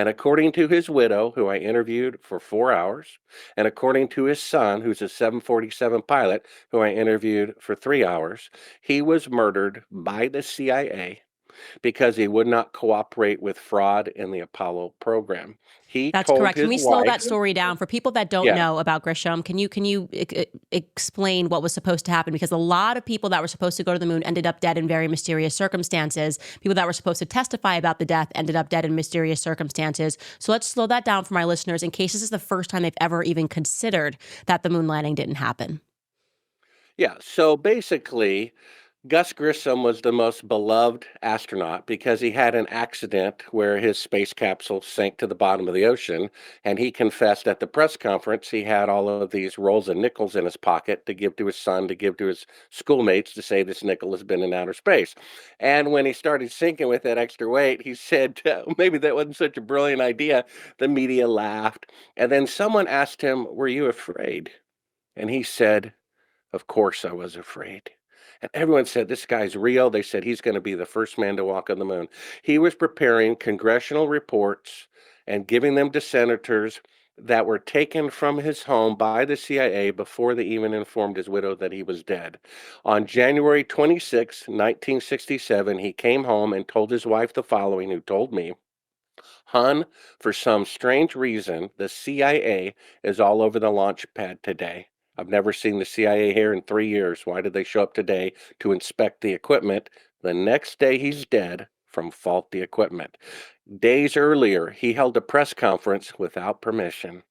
And according to his widow, who I interviewed for 4 hours, and according to his son, who's a 747 pilot, who I interviewed for 3 hours, he was murdered by the CIA because he would not cooperate with fraud in the Apollo program. He That's told correct. Can his we slow wife, that story down for people that don't yeah, know about Grisham? Can you explain what was supposed to happen? Because a lot of people that were supposed to go to the moon ended up dead in very mysterious circumstances. People that were supposed to testify about the death ended up dead in mysterious circumstances. So let's slow that down for my listeners in case this is the first time they've ever even considered that the moon landing didn't happen. yeah. So basically, Gus Grissom was the most beloved astronaut because he had an accident where his space capsule sank to the bottom of the ocean. And he confessed at the press conference he had all of these rolls of nickels in his pocket to give to his son, to give to his schoolmates to say this nickel has been in outer space. And when he started sinking with that extra weight, he said, maybe that wasn't such a brilliant idea. The media laughed. And then someone asked him, "Were you afraid?" And he said, "Of course I was afraid." And everyone said, "This guy's real." They said he's going to be the first man to walk on the moon. He was preparing congressional reports and giving them to senators that were taken from his home by the CIA before they even informed his widow that he was dead. On January 26, 1967, he came home and told his wife the following, who told me, "Hun, for some strange reason, the CIA is all over the launch pad today. I've never seen the CIA here in 3 years. Why did they show up today to inspect the equipment?" The next day, he's dead from faulty equipment. Days earlier, he held a press conference without permission,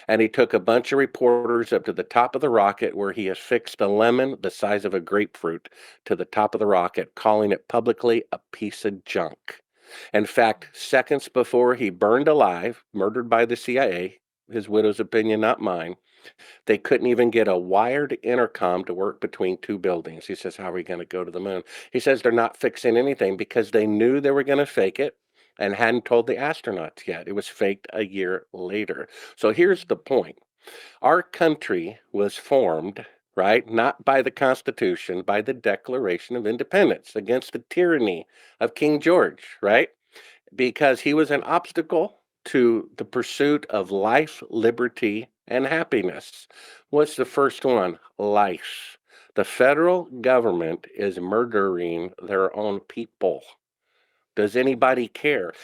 and he took a bunch of reporters up to the top of the rocket where he affixed a lemon the size of a grapefruit to the top of the rocket, calling it publicly a piece of junk. In fact, seconds before he burned alive, murdered by the CIA, his widow's opinion, not mine, they couldn't even get a wired intercom to work between two buildings. He says, "How are we going to go to the moon?" He says they're not fixing anything because they knew they were going to fake it and hadn't told the astronauts yet. It was faked a year later. So here's the point. Our country was formed, right, not by the Constitution, by the Declaration of Independence against the tyranny of King George, right? Because he was an obstacle to the pursuit of life, liberty, and happiness. What's the first one? Life. The federal government is murdering their own people. Does anybody care?